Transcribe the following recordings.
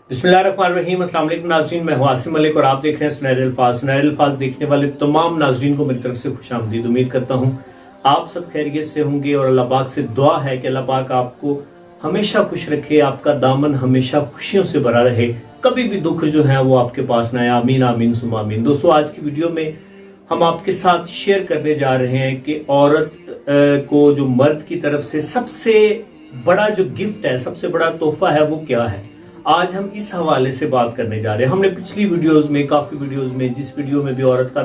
बिस्मिल्लाहिर्रहमानिर्रहीम। अस्सलाम वालेकुम नाज़रीन, मैं हूं आसिम मलिक और आप देख रहे हैं सुनहरे अल्फाज। सुनहरे अल्फाज देखने वाले तमाम नाज़रीन को मेरी तरफ से खुशामदीद। उम्मीद करता हूं आप सब खैरियत से होंगे और अल्लाह पाक से दुआ है कि अल्लाह पाक आपको हमेशा खुश रखे, आपका दामन हमेशा खुशियों से भरा रहे, कभी भी दुख जो है वो आपके पास ना आए। आमीन आमीन सुम्मा आमीन। दोस्तों, आज की वीडियो में हम आपके साथ शेयर करने जा रहे हैं कि औरत को जो मर्द की तरफ से सबसे बड़ा जो गिफ्ट है, सबसे बड़ा तोहफा है, वो क्या है। आज हम इस हवाले से बात करने जा रहे हैं। हमने पिछली वीडियोस में, काफी वीडियोस में, जिस वीडियो में भी औरत का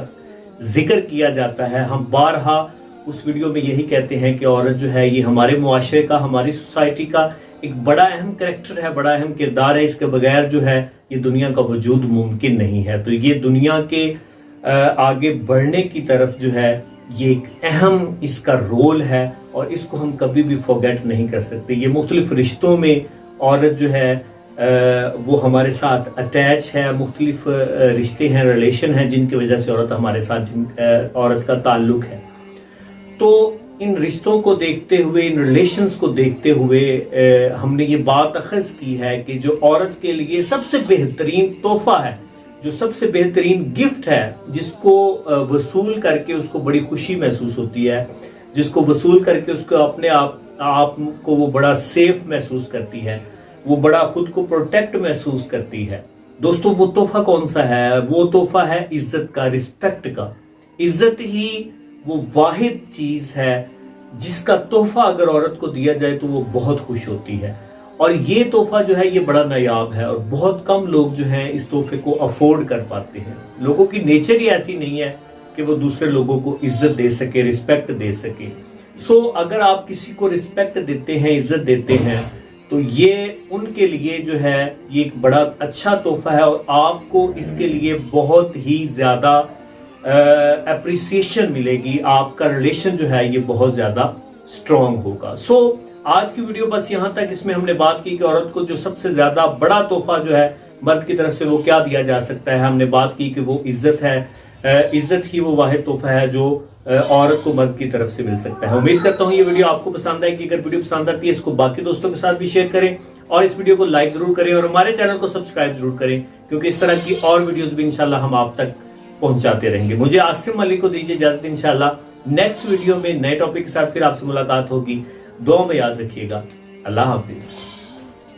जिक्र किया जाता है, हम बारहा उस वीडियो में यही कहते हैं कि औरत जो है ये हमारे मुआशरे का, हमारी सोसाइटी का एक बड़ा अहम कैरेक्टर है, बड़ा अहम किरदार है। इसके बगैर जो है ये दुनिया का वजूद मुमकिन नहीं है। तो ये दुनिया के आगे बढ़ने की तरफ जो है ये एक अहम इसका रोल है और इसको हम कभी भी फॉरगेट नहीं कर सकते। ये मुख्तलिफ रिश्तों में औरत जो है वो हमारे साथ अटैच है। मुख्तलिफ रिश्ते हैं, रिलेशन हैं, जिनकी वजह से औरत हमारे साथ औरत का ताल्लुक है। तो इन रिश्तों को देखते हुए, इन रिलेशंस को देखते हुए हमने ये बात अखज़ की है कि जो औरत के लिए सबसे बेहतरीन तोहफा है, जो सबसे बेहतरीन गिफ्ट है, जिसको वसूल करके उसको बड़ी खुशी महसूस होती है, जिसको वसूल करके उसको अपने आप को वो बड़ा सेफ महसूस करती है, वो बड़ा खुद को प्रोटेक्ट महसूस करती है। दोस्तों, वो तोहफा कौन सा है? वो तोहफा है इज्जत का, रिस्पेक्ट का। इज्जत ही वो वाहिद चीज है जिसका तोहफा अगर औरत को दिया जाए तो वो बहुत खुश होती है। और ये तोहफा जो है ये बड़ा नायाब है और बहुत कम लोग जो हैं इस तोहफे को अफोर्ड कर पाते हैं। लोगों की नेचर ही ऐसी नहीं है कि वो दूसरे लोगों को इज्जत दे सके, रिस्पेक्ट दे सके। सो अगर आप किसी को रिस्पेक्ट देते हैं, इज्जत देते हैं, तो ये उनके लिए जो है ये एक बड़ा अच्छा तोहफा है और आपको इसके लिए बहुत ही ज्यादा अप्रिसिएशन मिलेगी। आपका रिलेशन जो है ये बहुत ज्यादा स्ट्रांग होगा। सो आज की वीडियो बस यहाँ तक। इसमें हमने बात की कि औरत को जो सबसे ज्यादा बड़ा तोहफा जो है मर्द की तरफ से वो क्या दिया जा सकता है। हमने बात की कि वो इज्जत है। इज्जत ही वो वाहिद तोहफा है जो औरत को मर्द की तरफ से मिल सकता है। उम्मीद करता हूँ ये वीडियो आपको पसंद आएगी। अगर वीडियो पसंद आती है इसको बाकी दोस्तों के साथ भी शेयर करें और इस वीडियो को लाइक जरूर करें और हमारे चैनल को सब्सक्राइब जरूर करें, क्योंकि इस तरह की और वीडियोस भी इंशाल्लाह हम आप तक पहुंचाते रहेंगे। मुझे आसिम मलिक को दीजिए इजाजत। इंशाल्लाह नेक्स्ट वीडियो में नए टॉपिक के साथ फिर आपसे मुलाकात होगी। दुआ में याद रखिएगा। अल्लाह हाफिज।